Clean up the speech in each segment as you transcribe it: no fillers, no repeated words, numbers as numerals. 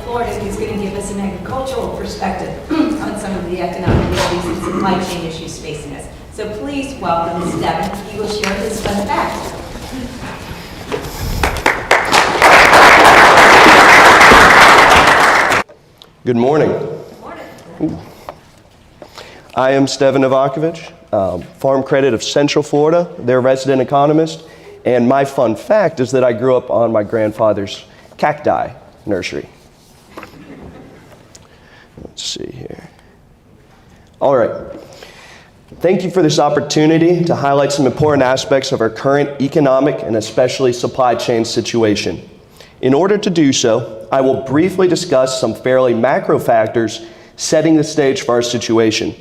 Florida, who's going to give us an agricultural perspective on some of the economic issues and supply chain issues facing us. So please welcome Stevan. He will share his fun fact. Good morning. Good morning. I am Stevan Novakovic, Farm Credit of Central Florida, their resident economist, and my fun fact is that I grew up on my grandfather's cacti nursery. Let's see here. All right. Thank you for this opportunity to highlight some important aspects of our current economic and especially supply chain situation. In order to do so, I will briefly discuss some fairly macro factors setting the stage for our situation,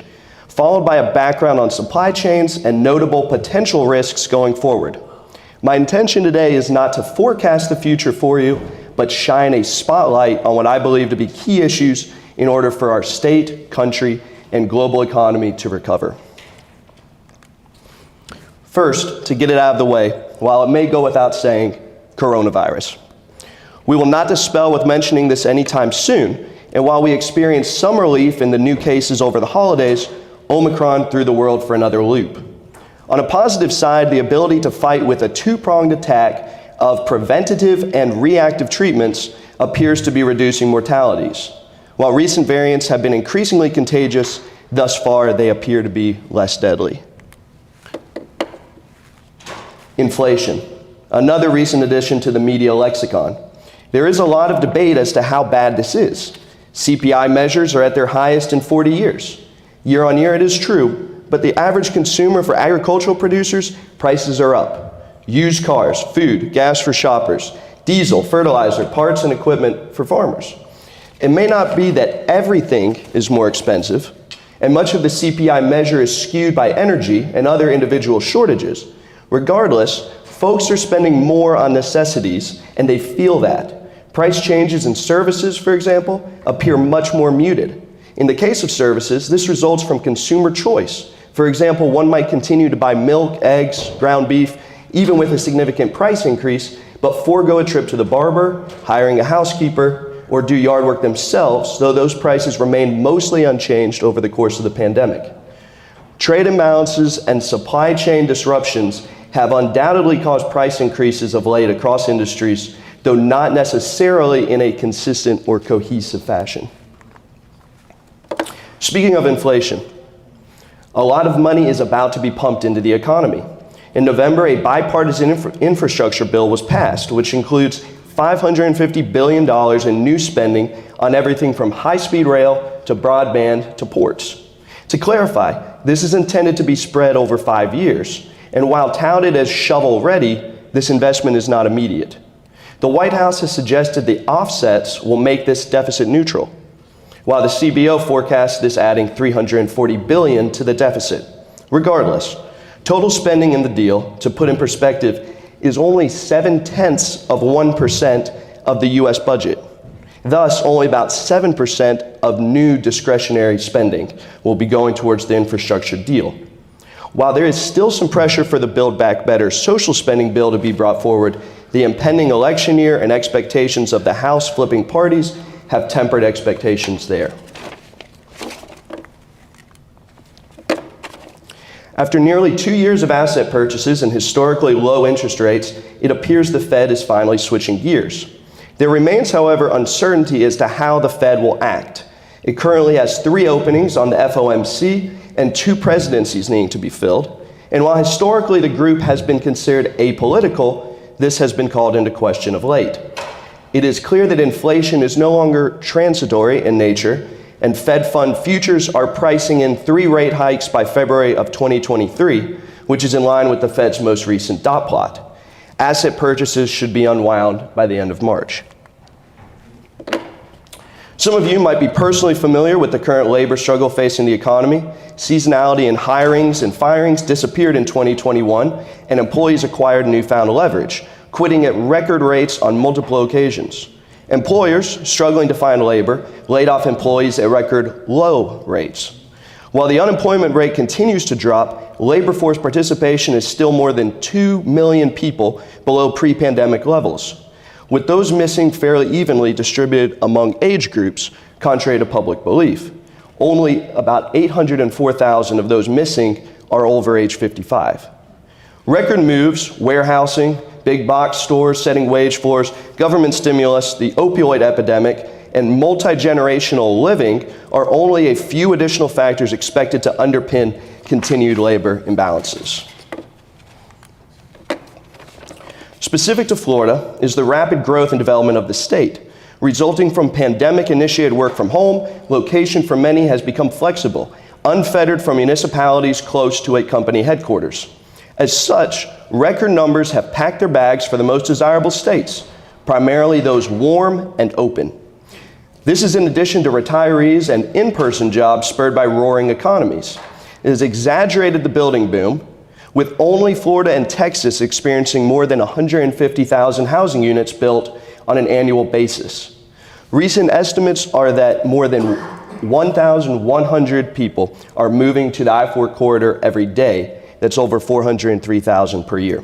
followed by a background on supply chains and notable potential risks going forward. My intention today is not to forecast the future for you, but shine a spotlight on what I believe to be key issues in order for our state, country, and global economy to recover. First, to get it out of the way, while it may go without saying, coronavirus. We will not dispel with mentioning this anytime soon, and while we experienced some relief in the new cases over the holidays, Omicron threw the world for another loop. On a positive side, the ability to fight with a two-pronged attack of preventative and reactive treatments appears to be reducing mortalities. While recent variants have been increasingly contagious, thus far they appear to be less deadly. Inflation, another recent addition to the media lexicon. There is a lot of debate as to how bad this is. CPI measures are at their highest in 40 years. Year on year it is true, but the average consumer for agricultural producers, prices are up. Used cars, food, gas for shoppers, diesel, fertilizer, parts and equipment for farmers. It may not be that everything is more expensive, and much of the CPI measure is skewed by energy and other individual shortages. Regardless, folks are spending more on necessities, and they feel that. Price changes in services, for example, appear much more muted. In the case of services, this results from consumer choice. For example, one might continue to buy milk, eggs, ground beef, even with a significant price increase, but forego a trip to the barber, hiring a housekeeper, or do yard work themselves, though those prices remain mostly unchanged over the course of the pandemic. Trade imbalances and supply chain disruptions have undoubtedly caused price increases of late across industries, though not necessarily in a consistent or cohesive fashion. Speaking of inflation, a lot of money is about to be pumped into the economy. In November, a bipartisan infrastructure bill was passed, which includes $550 billion in new spending on everything from high-speed rail to broadband to ports. To clarify, this is intended to be spread over 5 years, and while touted as shovel-ready, this investment is not immediate. The White House has suggested the offsets will make this deficit neutral, while the CBO forecasts this adding $340 billion to the deficit. Regardless, total spending in the deal, to put in perspective, is only 0.7% of the US budget. Thus, only about 7% of new discretionary spending will be going towards the infrastructure deal. While there is still some pressure for the Build Back Better social spending bill to be brought forward, the impending election year and expectations of the House flipping parties have tempered expectations there. After nearly 2 years of asset purchases and historically low interest rates, it appears the Fed is finally switching gears. There remains, however, uncertainty as to how the Fed will act. It currently has 3 openings on the FOMC and 2 presidencies needing to be filled. And while historically the group has been considered apolitical, this has been called into question of late. It is clear that inflation is no longer transitory in nature, and Fed fund futures are pricing in 3 rate hikes by February of 2023, which is in line with the Fed's most recent dot plot. Asset purchases should be unwound by the end of March. Some of you might be personally familiar with the current labor struggle facing the economy. Seasonality in hirings and firings disappeared in 2021, and employees acquired newfound leverage, quitting at record rates on multiple occasions. Employers struggling to find labor laid off employees at record low rates. While the unemployment rate continues to drop, labor force participation is still more than 2 million people below pre-pandemic levels. with those missing fairly evenly distributed among age groups, contrary to public belief. Only about 804,000 of those missing are over age 55. Record moves, warehousing, big box stores setting wage floors, government stimulus, the opioid epidemic, and multi-generational living are only a few additional factors expected to underpin continued labor imbalances. Specific to Florida is the rapid growth and development of the state. Resulting from pandemic-initiated work from home, location for many has become flexible, unfettered from municipalities close to a company headquarters. As such, record numbers have packed their bags for the most desirable states, primarily those warm and open. This is in addition to retirees and in-person jobs spurred by roaring economies. It has exaggerated the building boom, with only Florida and Texas experiencing more than 150,000 housing units built on an annual basis. Recent estimates are that more than 1,100 people are moving to the I-4 corridor every day. That's over 403,000 per year.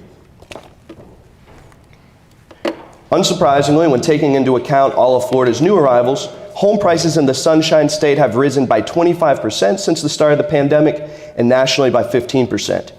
Unsurprisingly, when taking into account all of Florida's new arrivals, home prices in the Sunshine State have risen by 25% since the start of the pandemic and nationally by 15%.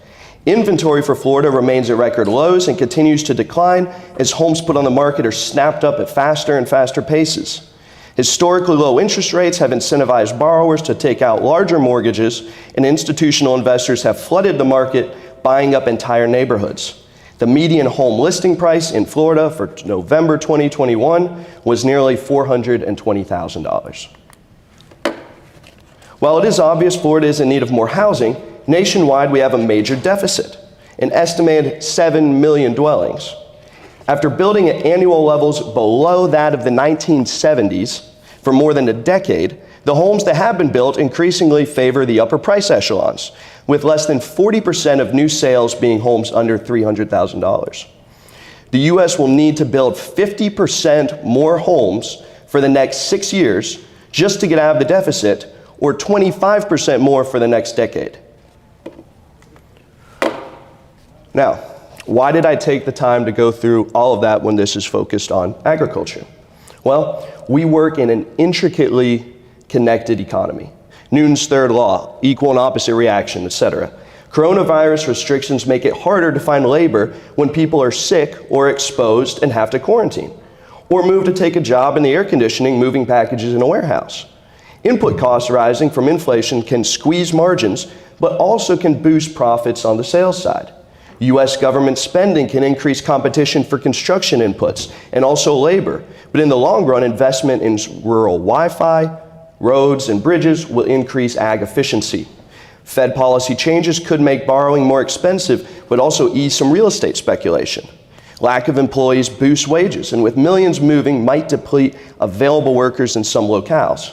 Inventory for Florida remains at record lows and continues to decline as homes put on the market are snapped up at faster and faster paces. Historically low interest rates have incentivized borrowers to take out larger mortgages, and institutional investors have flooded the market, buying up entire neighborhoods. The median home listing price in Florida for November 2021 was nearly $420,000. While it is obvious Florida is in need of more housing, nationwide we have a major deficit, an estimated 7 million dwellings. After building at annual levels below that of the 1970s for more than a decade, the homes that have been built increasingly favor the upper price echelons, with less than 40% of new sales being homes under $300,000. The U.S. will need to build 50% more homes for the next 6 years just to get out of the deficit, or 25% more for the next decade. Now, why did I take the time to go through all of that when this is focused on agriculture? Well, we work in an intricately connected economy. Newton's third law, equal and opposite reaction, etc. Coronavirus restrictions make it harder to find labor when people are sick or exposed and have to quarantine, or move to take a job in the air conditioning, moving packages in a warehouse. Input costs rising from inflation can squeeze margins, but also can boost profits on the sales side. U.S. government spending can increase competition for construction inputs and also labor, but in the long run, investment in rural Wi-Fi, roads, and bridges will increase ag efficiency. Fed policy changes could make borrowing more expensive, but also ease some real estate speculation. Lack of employees boosts wages, and with millions moving, might deplete available workers in some locales.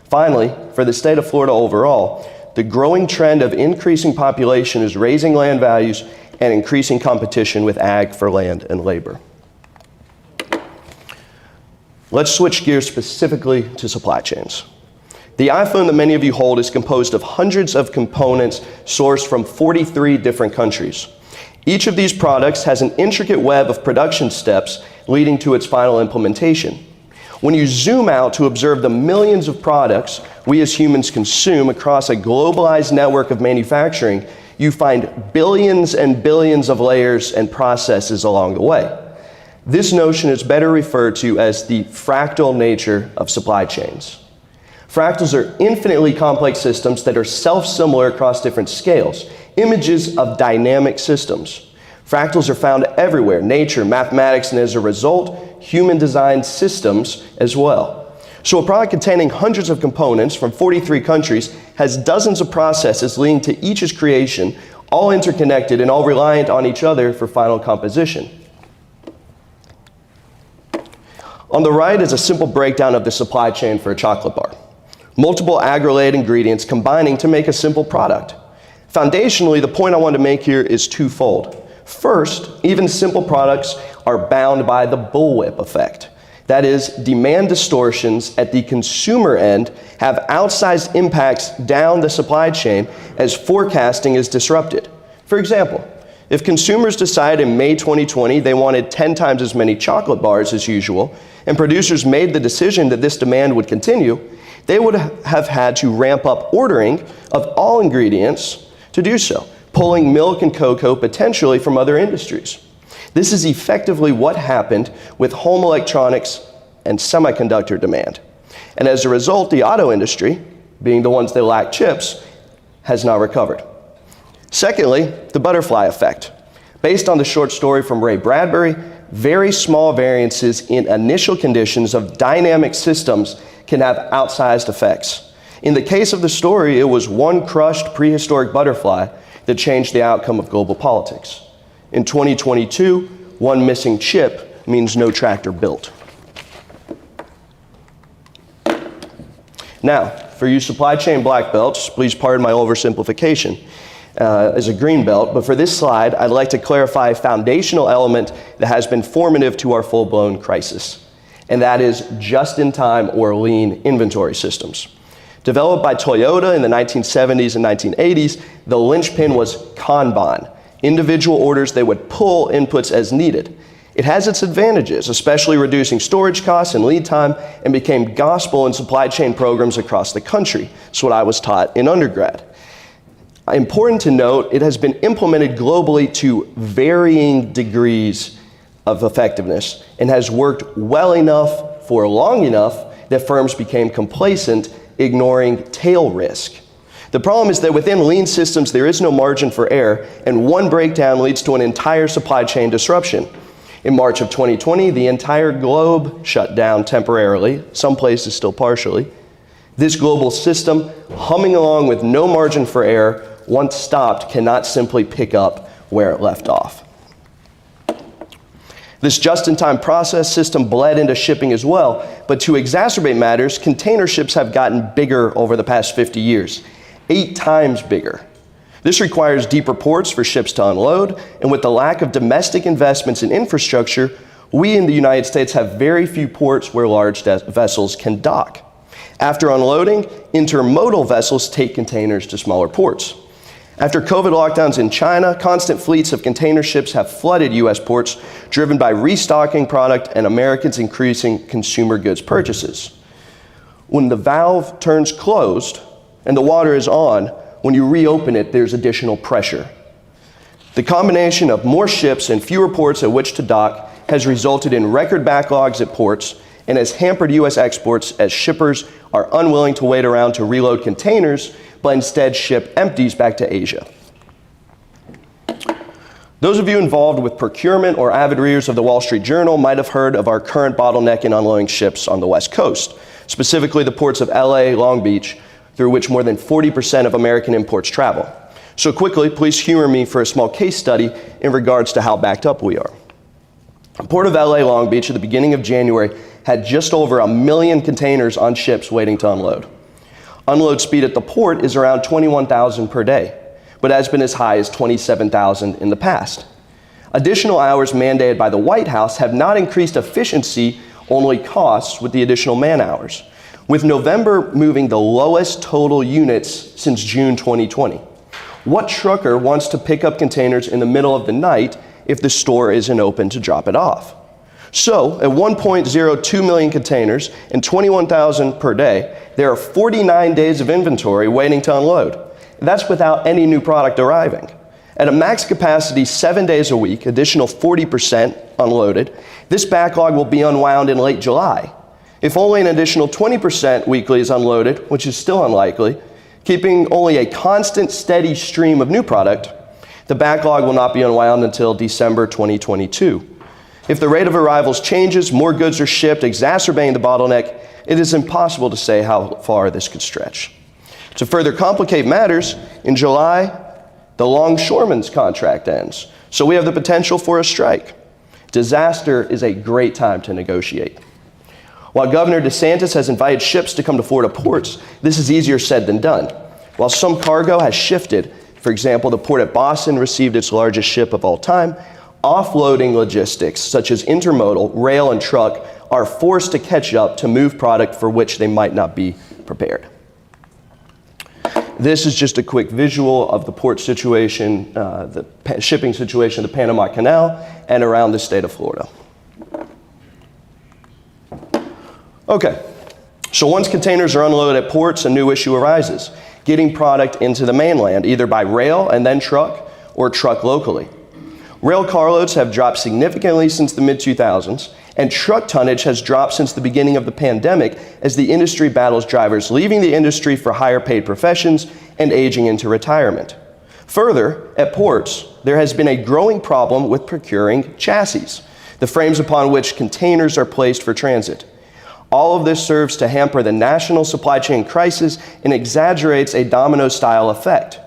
Finally, for the state of Florida overall, the growing trend of increasing population is raising land values and increasing competition with ag for land and labor. Let's switch gears specifically to supply chains. The iPhone that many of you hold is composed of hundreds of components sourced from 43 different countries. Each of these products has an intricate web of production steps leading to its final implementation. When you zoom out to observe the millions of products we as humans consume across a globalized network of manufacturing, you find billions and billions of layers and processes along the way. This notion is better referred to as the fractal nature of supply chains. Fractals are infinitely complex systems that are self-similar across different scales, images of dynamic systems. Fractals are found everywhere, nature, mathematics, and as a result, human-designed systems as well. So a product containing hundreds of components from 43 countries has dozens of processes leading to each's creation, all interconnected and all reliant on each other for final composition. On the right is a simple breakdown of the supply chain for a chocolate bar. Multiple ag-related ingredients combining to make a simple product. Foundationally, the point I want to make here is twofold. First, even simple products are bound by the bullwhip effect. That is, demand distortions at the consumer end have outsized impacts down the supply chain as forecasting is disrupted. For example, If consumers decided in May 2020 they wanted 10 times as many chocolate bars as usual, and producers made the decision that this demand would continue, they would have had to ramp up ordering of all ingredients to do so, pulling milk and cocoa potentially from other industries. This is effectively what happened with home electronics and semiconductor demand. And as a result, the auto industry, being the ones that lack chips, has not recovered. Secondly, the butterfly effect. Based on the short story from Ray Bradbury, very small variances in initial conditions of dynamic systems can have outsized effects. In the case of the story, it was one crushed prehistoric butterfly that changed the outcome of global politics. In 2022, one missing chip means no tractor built. Now, for you supply chain black belts, please pardon my oversimplification as a green belt, but for this slide, I'd like to clarify a foundational element that has been formative to our full-blown crisis, and that is just-in-time or lean inventory systems. Developed by Toyota in the 1970s and 1980s, the linchpin was Kanban, individual orders that would pull inputs as needed. It has its advantages, especially reducing storage costs and lead time, and became gospel in supply chain programs across the country. That's what I was taught in undergrad. Important to note, it has been implemented globally to varying degrees of effectiveness and has worked well enough for long enough that firms became complacent, ignoring tail risk. The problem is that within lean systems, there is no margin for error, and one breakdown leads to an entire supply chain disruption. In March of 2020, the entire globe shut down temporarily, some places still partially. This global system, humming along with no margin for error, once stopped, cannot simply pick up where it left off. This just-in-time process system bled into shipping as well, but to exacerbate matters, container ships have gotten bigger over the past 50 years, 8 times bigger. This requires deeper ports for ships to unload, and with the lack of domestic investments in infrastructure, we in the United States have very few ports where large vessels can dock. After unloading, intermodal vessels take containers to smaller ports. After COVID lockdowns in China, constant fleets of container ships have flooded U.S. ports, driven by restocking product and Americans increasing consumer goods purchases. When the valve turns closed and the water is on, when you reopen it, there's additional pressure. The combination of more ships and fewer ports at which to dock has resulted in record backlogs at ports and has hampered U.S. exports as shippers are unwilling to wait around to reload containers, but instead ship empties back to Asia. Those of you involved with procurement or avid readers of the Wall Street Journal might have heard of our current bottleneck in unloading ships on the West Coast, specifically the ports of LA, Long Beach, through which more than 40% of American imports travel. So quickly, please humor me for a small case study in regards to how backed up we are. The Port of LA, Long Beach at the beginning of January had just over 1 million containers on ships waiting to unload. Unload speed at the port is around 21,000 per day, but has been as high as 27,000 in the past. Additional hours mandated by the White House have not increased efficiency, only costs with the additional man hours, with November moving the lowest total units since June 2020. What trucker wants to pick up containers in the middle of the night if the store isn't open to drop it off? So, at 1.02 million containers and 21,000 per day, there are 49 days of inventory waiting to unload. That's without any new product arriving. At a max capacity 7 days a week, additional 40% unloaded, this backlog will be unwound in late July. If only an additional 20% weekly is unloaded, which is still unlikely, keeping only a constant, steady stream of new product, the backlog will not be unwound until December 2022. If the rate of arrivals changes, more goods are shipped, exacerbating the bottleneck, it is impossible to say how far this could stretch. To further complicate matters, in July, the longshoreman's contract ends, so we have the potential for a strike. Disaster is a great time to negotiate. While Governor DeSantis has invited ships to come to Florida ports, this is easier said than done. While some cargo has shifted, for example, the port at Boston received its largest ship of all time, offloading logistics, such as intermodal, rail, and truck, are forced to catch up to move product for which they might not be prepared. This is just a quick visual of the port situation, the shipping situation of the Panama Canal and around the state of Florida. Okay, so once containers are unloaded at ports, a new issue arises: getting product into the mainland, either by rail and then truck, or truck locally. Rail carloads have dropped significantly since the mid-2000s, and truck tonnage has dropped since the beginning of the pandemic as the industry battles drivers leaving the industry for higher paid professions and aging into retirement. Further, at ports, there has been a growing problem with procuring chassis, the frames upon which containers are placed for transit. All of this serves to hamper the national supply chain crisis and exaggerates a domino-style effect.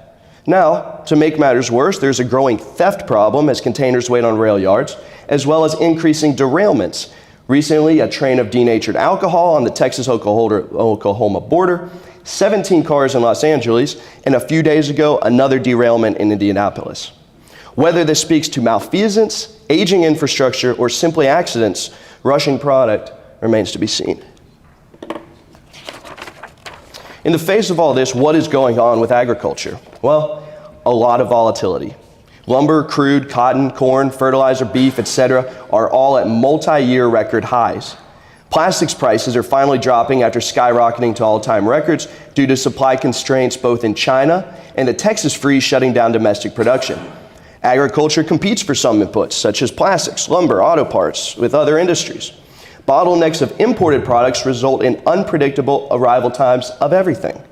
Now, to make matters worse, there's a growing theft problem as containers wait on rail yards, as well as increasing derailments. Recently, a train of denatured alcohol on the Texas-Oklahoma border, 17 cars in Los Angeles, and a few days ago, another derailment in Indianapolis. Whether this speaks to malfeasance, aging infrastructure, or simply accidents, rushing product remains to be seen. In the face of all this, what is going on with agriculture? Well, a lot of volatility. Lumber, crude, cotton, corn, fertilizer, beef, etc. are all at multi-year record highs. Plastics prices are finally dropping after skyrocketing to all-time records due to supply constraints both in China and the Texas freeze shutting down domestic production. Agriculture competes for some inputs, such as plastics, lumber, auto parts, with other industries. Bottlenecks of imported products result in unpredictable arrival times of everything.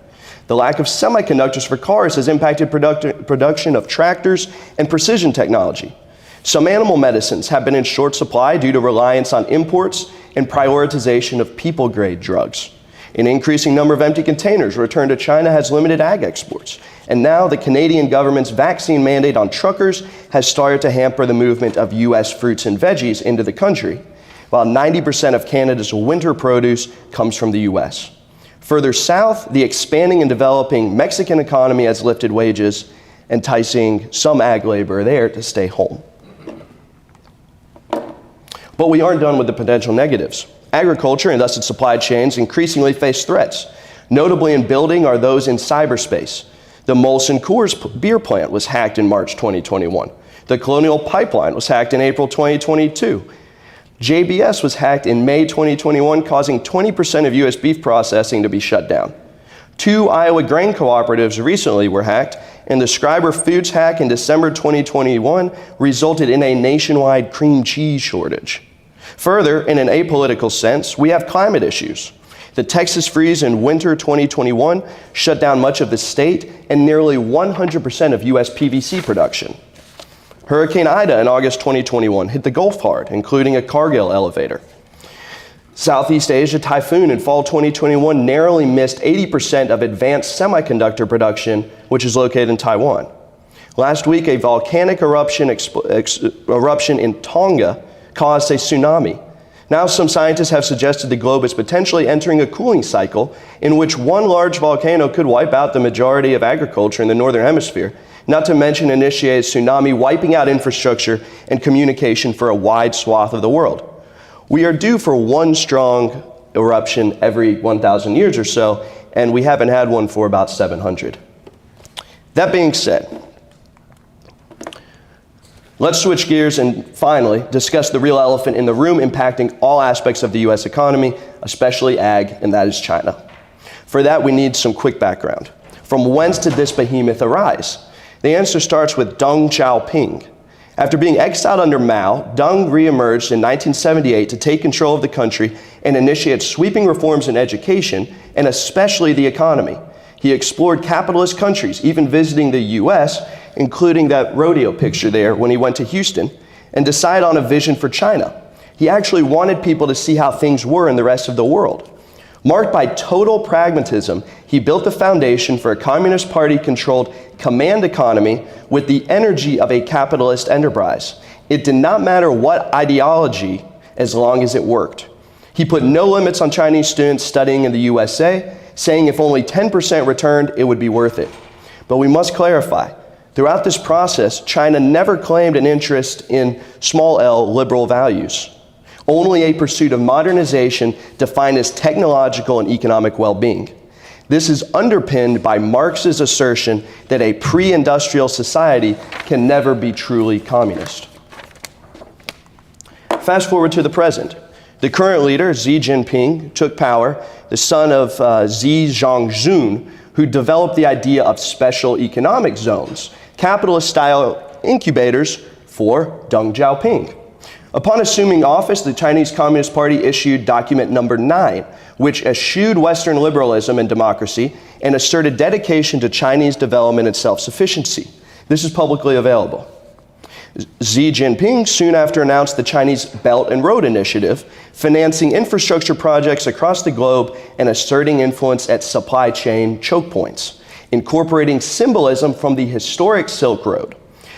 The lack of semiconductors for cars has impacted production of tractors and precision technology. Some animal medicines have been in short supply due to reliance on imports and prioritization of people-grade drugs. An increasing number of empty containers returned to China has limited ag exports. And now the Canadian government's vaccine mandate on truckers has started to hamper the movement of U.S. fruits and veggies into the country, while 90% of Canada's winter produce comes from the U.S. Further south, the expanding and developing Mexican economy has lifted wages, enticing some ag labor there to stay home. But we aren't done with the potential negatives. Agriculture and thus its supply chains increasingly face threats. Notably in building are those in cyberspace. The Molson Coors beer plant was hacked in March 2021. The Colonial Pipeline was hacked in April 2022. JBS was hacked in May 2021, causing 20% of U.S. beef processing to be shut down. 2 Iowa grain cooperatives recently were hacked, and the Scriber Foods hack in December 2021 resulted in a nationwide cream cheese shortage. Further, in an apolitical sense, we have climate issues. The Texas freeze in winter 2021 shut down much of the state and nearly 100% of U.S. PVC production. Hurricane Ida in August 2021 hit the Gulf hard, including a Cargill elevator. Southeast Asia typhoon in fall 2021 narrowly missed 80% of advanced semiconductor production, which is located in Taiwan. Last week, a volcanic eruption in Tonga caused a tsunami. Now some scientists have suggested the globe is potentially entering a cooling cycle in which one large volcano could wipe out the majority of agriculture in the northern hemisphere, not to mention initiate a tsunami wiping out infrastructure and communication for a wide swath of the world. We are due for one strong eruption every 1,000 years or so, and we haven't had one for about 700. That being said, let's switch gears and finally discuss the real elephant in the room impacting all aspects of the U.S. economy, especially ag, and that is China. For that, we need some quick background. From whence did this behemoth arise? The answer starts with Deng Xiaoping. After being exiled under Mao, Deng reemerged in 1978 to take control of the country and initiate sweeping reforms in education and especially the economy. He explored capitalist countries, even visiting the U.S., including that rodeo picture there when he went to Houston, and decided on a vision for China. He actually wanted people to see how things were in the rest of the world. Marked by total pragmatism, he built the foundation for a Communist Party-controlled command economy with the energy of a capitalist enterprise. It did not matter what ideology as long as it worked. He put no limits on Chinese students studying in the USA, saying if only 10% returned, it would be worth it. But we must clarify, throughout this process, China never claimed an interest in small l liberal values. Only a pursuit of modernization defined as technological and economic well-being. This is underpinned by Marx's assertion that a pre-industrial society can never be truly communist. Fast forward to the present. The current leader, Xi Jinping, took power, the son of Xi Jinping, who developed the idea of special economic zones, capitalist-style incubators for Deng Xiaoping. Upon assuming office, the Chinese Communist Party issued document number 9, which eschewed Western liberalism and democracy and asserted dedication to Chinese development and self-sufficiency. This is publicly available. Xi Jinping soon after announced the Chinese Belt and Road Initiative, financing infrastructure projects across the globe and asserting influence at supply chain choke points, incorporating symbolism from the historic Silk Road.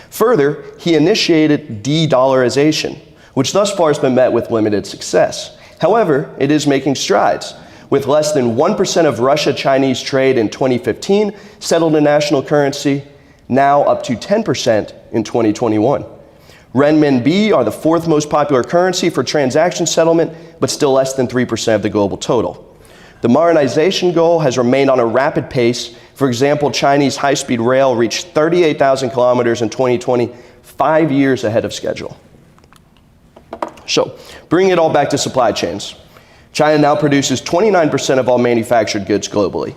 Further, he initiated de-dollarization, which thus far has been met with limited success. However, it is making strides, with less than 1% of Russia-Chinese trade in 2015 settled in national currency, now up to 10% in 2021. Renminbi are the 4th most popular currency for transaction settlement, but still less than 3% of the global total. The modernization goal has remained on a rapid pace. For example, Chinese high-speed rail reached 38,000 kilometers in 2020, 5 years ahead of schedule. So, bringing it all back to supply chains. China now produces 29% of all manufactured goods globally.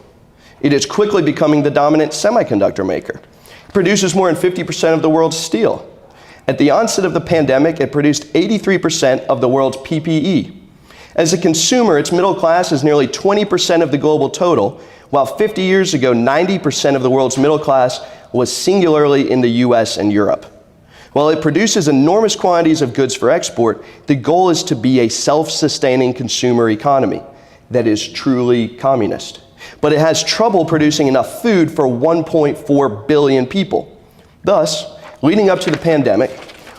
It is quickly becoming the dominant semiconductor maker. It produces more than 50% of the world's steel. At the onset of the pandemic, it produced 83% of the world's PPE. As a consumer, its middle class is nearly 20% of the global total, while 50 years ago, 90% of the world's middle class was singularly in the US and Europe. While it produces enormous quantities of goods for export, the goal is to be a self-sustaining consumer economy that is truly communist. But it has trouble producing enough food for 1.4 billion people. Thus, leading up to the pandemic,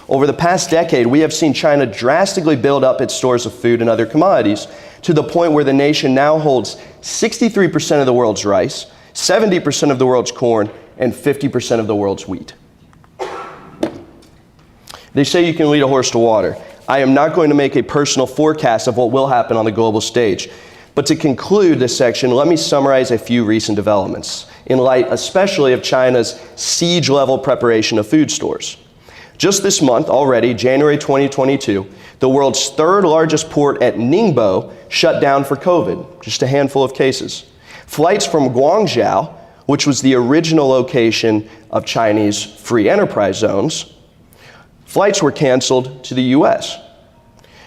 over the past decade, we have seen China drastically build up its stores of food and other commodities to the point where the nation now holds 63% of the world's rice, 70% of the world's corn, and 50% of the world's wheat. They say you can lead a horse to water. I am not going to make a personal forecast of what will happen on the global stage. But to conclude this section, let me summarize a few recent developments, in light especially of China's siege-level preparation of food stores. Just this month already, January 2022, the world's 3rd largest port at Ningbo shut down for COVID, just a handful of cases. Flights from Guangzhou, which was the original location of Chinese free enterprise zones, flights were canceled to the US.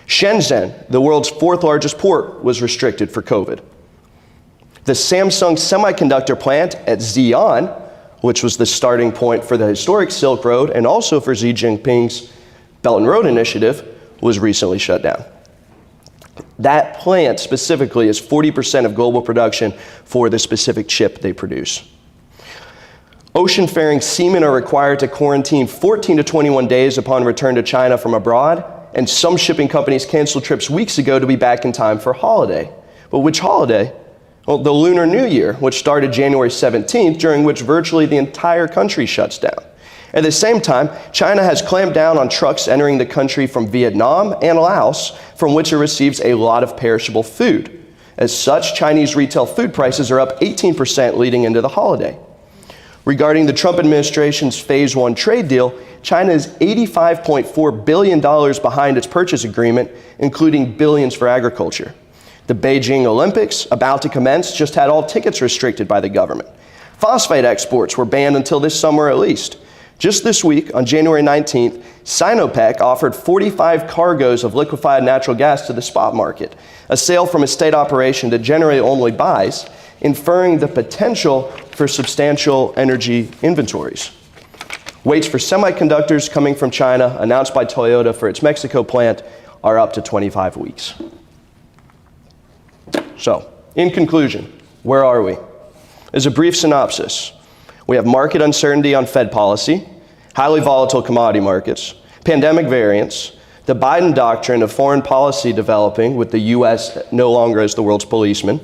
Shenzhen, the world's 4th largest port, was restricted for COVID. The Samsung semiconductor plant at Xi'an, which was the starting point for the historic Silk Road and also for Xi Jinping's Belt and Road Initiative, was recently shut down. That plant specifically is 40% of global production for the specific chip they produce. Ocean-faring seamen are required to quarantine 14 to 21 days upon return to China from abroad, and some shipping companies canceled trips weeks ago to be back in time for holiday. But which holiday? Well, the Lunar New Year, which started January 17th, during which virtually the entire country shuts down. At the same time, China has clamped down on trucks entering the country from Vietnam and Laos, from which it receives a lot of perishable food. As such, Chinese retail food prices are up 18% leading into the holiday. Regarding the Trump administration's Phase 1 trade deal, China is $85.4 billion behind its purchase agreement, including billions for agriculture. The Beijing Olympics, about to commence, just had all tickets restricted by the government. Phosphate exports were banned until this summer at least. Just this week, on January 19th, Sinopec offered 45 cargoes of liquefied natural gas to the spot market, a sale from a state operation that generally only buys, inferring the potential for substantial energy inventories. Waits for semiconductors coming from China, announced by Toyota for its Mexico plant, are up to 25 weeks. So, in conclusion, where are we? As a brief synopsis, we have market uncertainty on Fed policy, highly volatile commodity markets, pandemic variants, the Biden doctrine of foreign policy developing with the U.S. no longer as the world's policeman,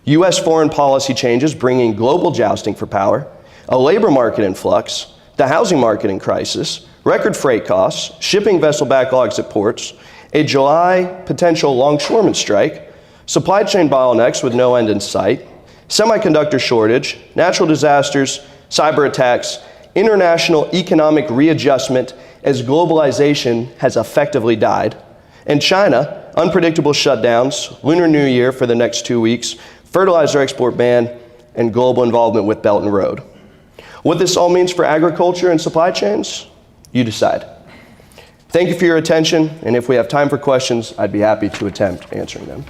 U.S. foreign policy changes bringing global jousting for power, a labor market in flux, the housing market in crisis, record freight costs, shipping vessel backlogs at ports, a July potential longshoreman strike, supply chain bottlenecks with no end in sight, semiconductor shortage, natural disasters, cyber attacks, international economic readjustment as globalization has effectively died, and China, unpredictable shutdowns, Lunar New Year for the next 2 weeks, fertilizer export ban, and global involvement with Belt and Road. What this all means for agriculture and supply chains, you decide. Thank you for your attention, and if we have time for questions, I'd be happy to attempt answering them.